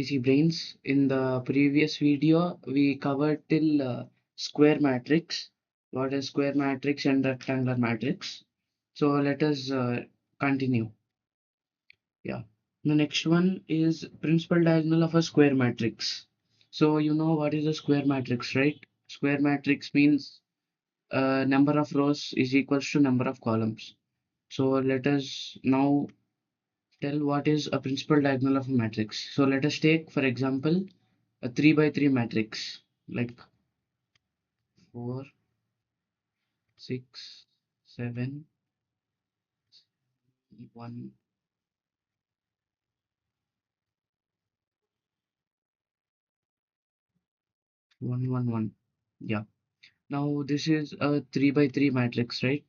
PC brains. In the previous video, we covered till square matrix. What is square matrix and rectangular matrix? So let us continue. Yeah. The next one is principal diagonal of a square matrix. So you know what is a square matrix, right? Square matrix means number of rows is equals to number of columns. So let us now tell what is a principal diagonal of a matrix. So let us take, for example, a 3 by 3 matrix like 4, 6, 7, 1, 1, 1, 1. Yeah. Now this is a 3 by 3 matrix, right?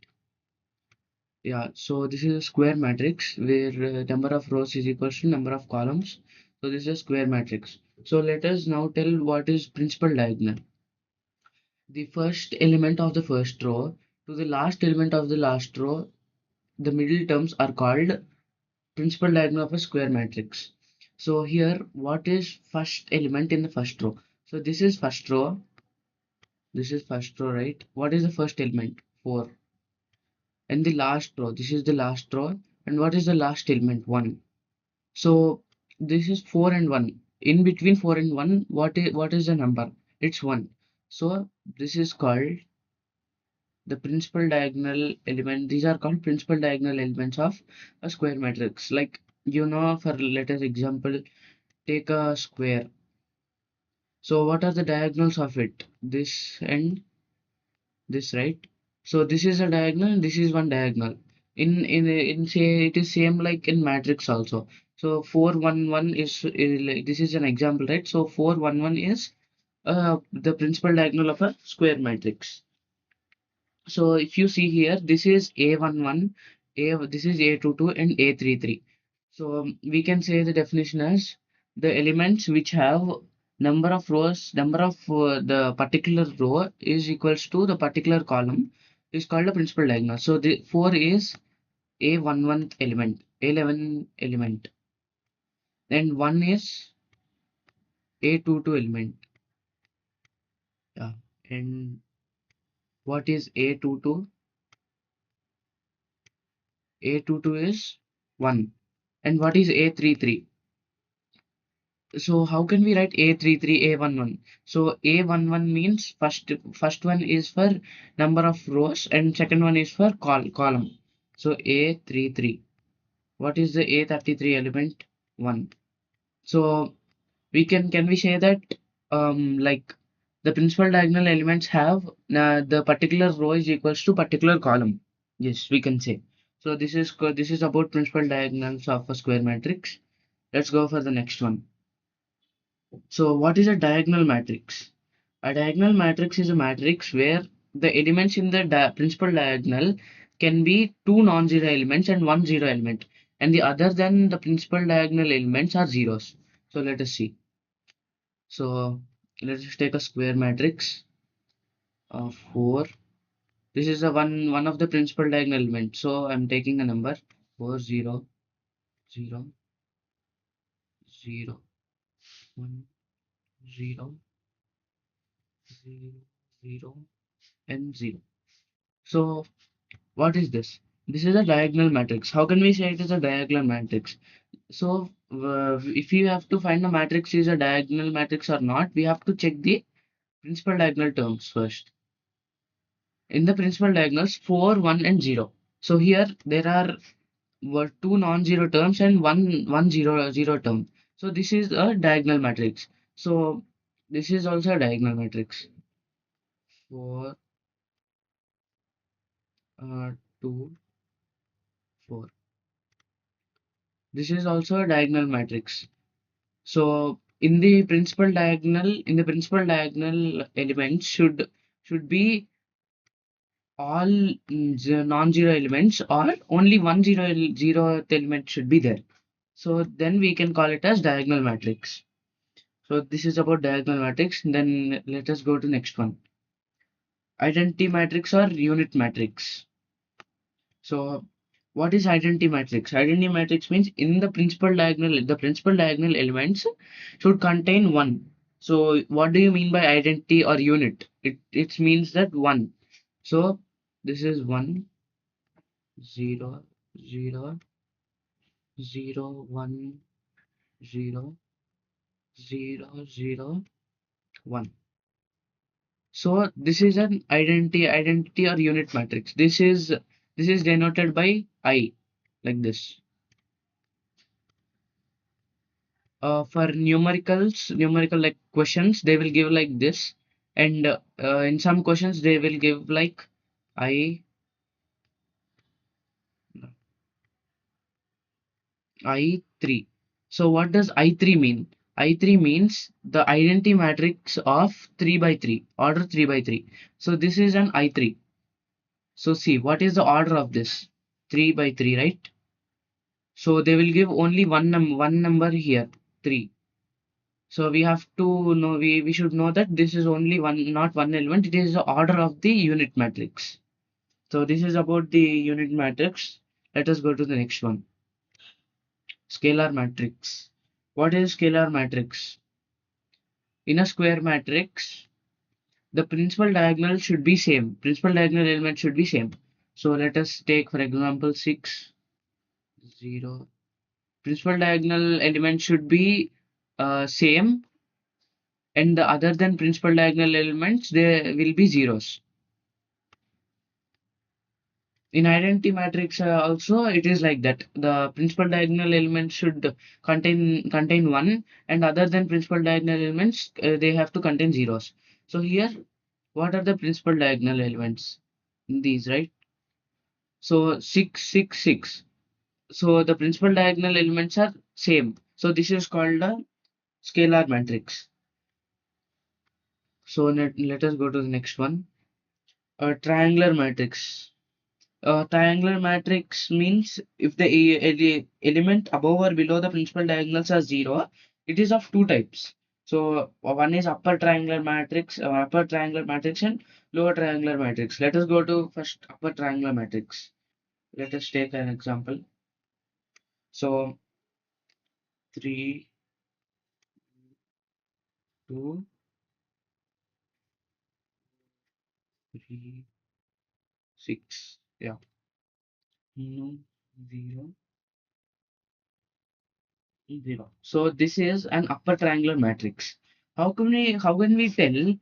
Yeah. So this is a square matrix where number of rows is equals to number of columns. So this is a square matrix. So let us now tell what is principal diagonal. The first element of the first row to the last element of the last row, the middle terms are called principal diagonal of a square matrix. So here, what is first element in the first row? So this is first row. This is first row, right? What is the first element? 4. And the last row. This is the last row. And what is the last element? 1. So this is 4 and 1. In between 4 and 1, what is the number? It's 1. So this is called the principal diagonal element. These are called principal diagonal elements of a square matrix. Like, for let us example, take a square. So what are the diagonals of it? This and this, right? So this is a diagonal and this is one diagonal. In say it is same like in matrix also. So 411 is like, this is an example, right? So 411 is the principal diagonal of a square matrix. So if you see here, this is A11, this is A22 and A33. So we can say the definition as the elements which have number of rows, number of the particular row is equals to the particular column is called a principal diagonal. So the 4 is A11 element, A11 element, and 1 is A22 element. Yeah. And what is A22? A22 is 1. And what is A33? So how can we write A33, A11? So A11 means first one is for number of rows and second one is for column. So A33. What is the A33 element? 1. So can we say that like the principal diagonal elements have the particular row is equals to particular column. Yes, we can say. So this is about principal diagonals of a square matrix. Let's go for the next one. So what is a diagonal matrix? A diagonal matrix is a matrix where the elements in the principal diagonal can be two non-zero elements and one zero element, and the other than the principal diagonal elements are zeros. So let us see. So let us take a square matrix of 4. This is a one of the principal diagonal elements. So I'm taking a number 4 0 0 0 1 0 0 0 and 0. So what is this? This is a diagonal matrix. How can we say it is a diagonal matrix? So if you have to find the matrix is a diagonal matrix or not, we have to check the principal diagonal terms first. In the principal diagonals, 4, 1 and 0. So here there are two non-zero terms and one zero term. So this is a diagonal matrix. So this is also a diagonal matrix. 4, 2, 4. This is also a diagonal matrix. So in the principal diagonal elements should be all non-zero elements or only one zero element should be there. So then we can call it as diagonal matrix. So this is about diagonal matrix. Then let us go to next one. Identity matrix or unit matrix. So What is identity matrix? Identity matrix means in the principal diagonal elements should contain one. So what do you mean by identity or unit? It means that one. So this is 1, 0, 0, 0, 1, 0, 0, 0, 1. So this is an identity or unit matrix. This is denoted by I, like this. For numerical like questions, they will give like this, and in some questions they will give like I I3. So what does I3 mean? I3 means the identity matrix of 3 by 3, order 3 by 3. So this is an I3. So see, what is the order of this? 3 by 3, right? So they will give only one number here, 3. So we have to know, we should know that this is only one, not one element, it is the order of the unit matrix. So this is about the unit matrix. Let us go to the next one. Scalar matrix. What is scalar matrix? In a square matrix, the principal diagonal should be same. Principal diagonal element should be same. So let us take for example 6, 0. Principal diagonal element should be same, and the other than principal diagonal elements they will be zeros. In identity matrix also it is like that. The principal diagonal element should contain one, and other than principal diagonal elements they have to contain zeros. So here, what are the principal diagonal elements in these, right? So 6, 6, 6. So the principal diagonal elements are same. So this is called a scalar matrix. So let us go to the next one. A triangular matrix. Triangular matrix means if the element above or below the principal diagonals are zero, it is of two types. So one is upper triangular matrix and lower triangular matrix. Let us go to first upper triangular matrix. Let us take an example. So 3, 2, 3, 6. Yeah. No, 0, 0. So this is an upper triangular matrix. How can we tell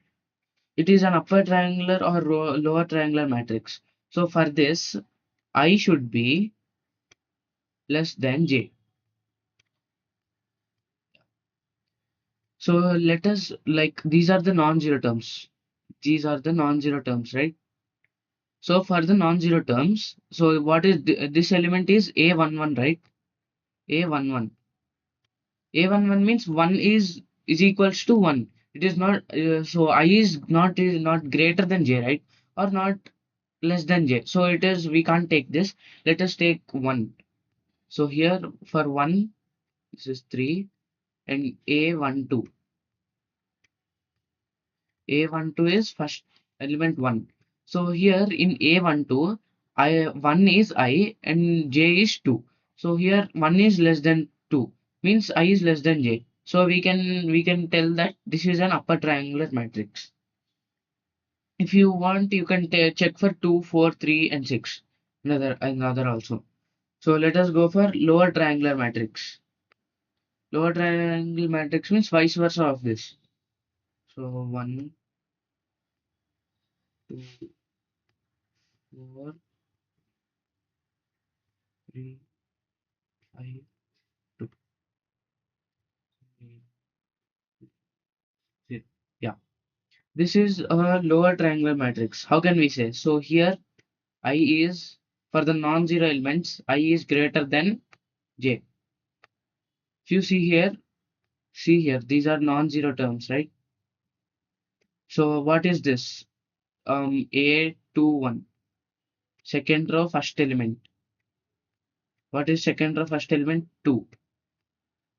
it is an upper triangular or lower triangular matrix? So for this, I should be less than j. So let us, like, these are the non-zero terms. These are the non-zero terms, right? So for the non-zero terms, so what is this element is a11, right? A11. A11 means 1 is equals to 1. It is not so I is not greater than j, right? Or not less than j. So it is, we can't take this. Let us take 1. So here for 1, this is 3, and A12. A12 is first element 1. So here in A12, 1 is I and j is 2. So here 1 is less than 2, means I is less than j. So we can tell that this is an upper triangular matrix. If you want, you can check for 2, 4, 3, and 6. Another also. So let us go for lower triangular matrix. Lower triangle matrix means vice versa of this. So 1, 2, 4, 3, 5, 2, 3, 0. Yeah, this is a lower triangular matrix. How can we say? So here I is, for the non-zero elements, I is greater than j. If you see here, these are non-zero terms, right? So what is this? A21, second row, first element. What is second row, first element? 2.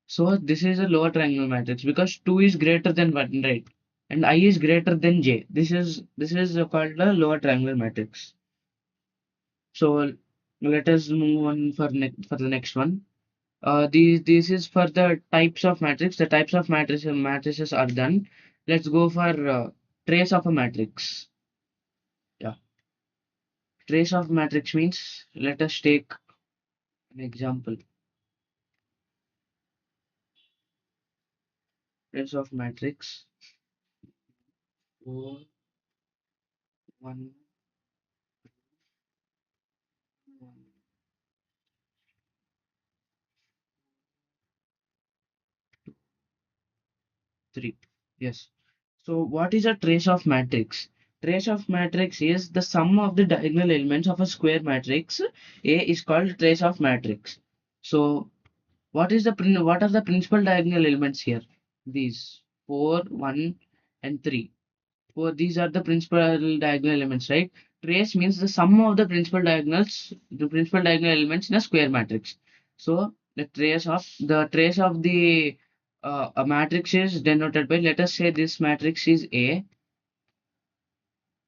So this is a lower triangular matrix because 2 is greater than 1, right? And I is greater than j. This is called a lower triangular matrix. So Let us move on for the next one. This is for the types of matrix. The types of matrices are done. Let's go for trace of a matrix. Yeah, trace of matrix means, let us take an example. Trace of matrix 4 1 1 3. Yes. So what is a trace of matrix? Trace of matrix is the sum of the diagonal elements of a square matrix. A is called trace of matrix. So what are the principal diagonal elements here? These 4, 1, and 3. These are the principal diagonal elements, right? Trace means the sum of the principal diagonal elements in a square matrix. So the trace of the a matrix is denoted by, let us say this matrix is A.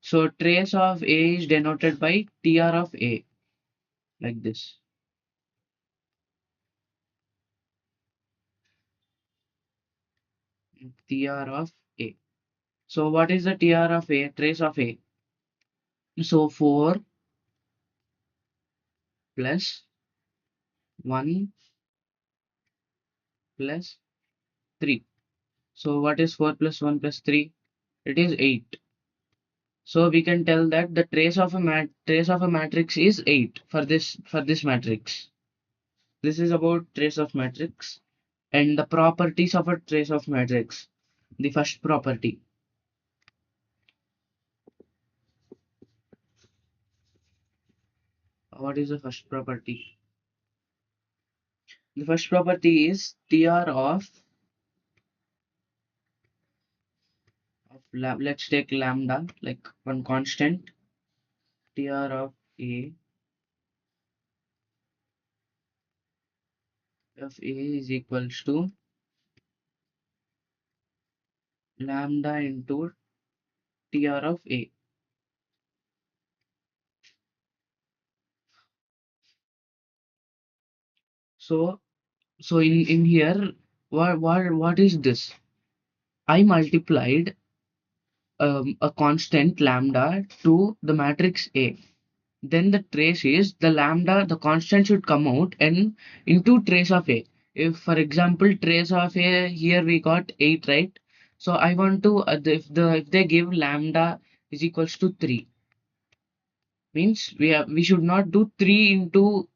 So trace of A is denoted by TR of A, like this. TR of A. So what is the TR of A? Trace of A. So 4 plus 1 plus 3. So what is 4 plus 1 plus 3? It is 8. So we can tell that the trace of a matrix is 8 for this matrix. This is about trace of matrix and the properties of a trace of matrix. The first property. What is the first property? The first property is TR let's take lambda, like one constant. TR of A is equals to lambda into TR of A. So in here, what is this? I multiplied a constant lambda to the matrix A. Then the trace is the lambda, the constant should come out and into trace of A. If, for example, trace of A, here we got 8, right? So I want to, if they give lambda is equals to 3, means we should not do 3 into,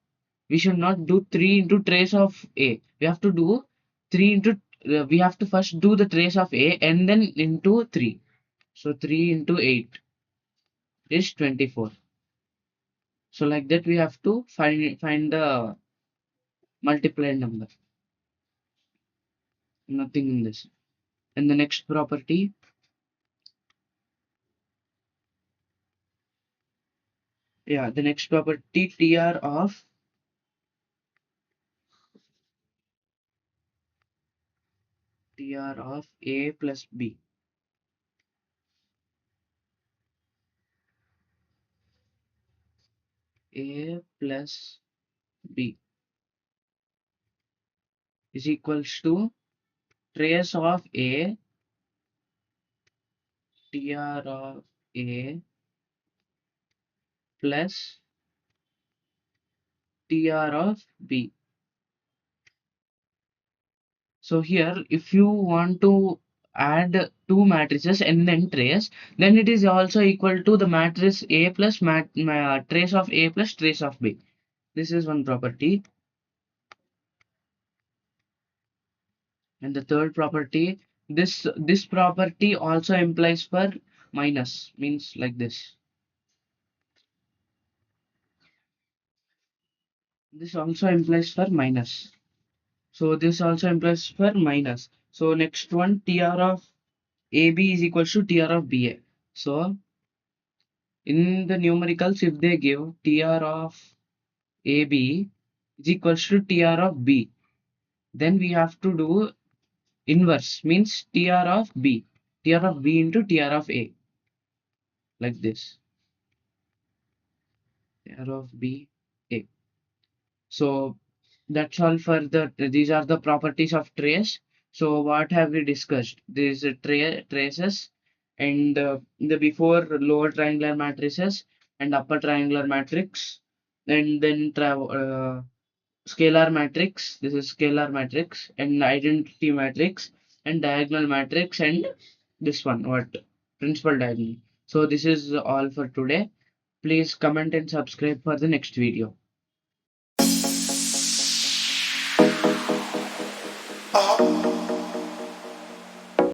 we should not do 3 into trace of A. We have to do 3 into, we have to first do the trace of A and then into 3. So 3 into 8 is 24. So like that we have to find the multiplied number. Nothing in this. And the next property, yeah, the next property TR of A plus B. A plus B is equals to trace of A, TR of A plus TR of B. So here, if you want to add two matrices and then trace, then it is also equal to the matrix A plus trace of A plus trace of B. This is one property. And the third property, this property also implies for minus, means like this. This also implies for minus. So this also implies for minus. So next one, TR of AB is equals to TR of BA. So in the numericals, if they give TR of AB is equals to TR of B, then we have to do inverse, means TR of B. TR of B into TR of A, like this. TR of B, A. So that's all for these are the properties of trace. So what have we discussed? These traces and the before lower triangular matrices and upper triangular matrix, and then scalar matrix. This is scalar matrix and identity matrix and diagonal matrix and this one what principal diagonal. So this is all for today. Please comment and subscribe for the next video.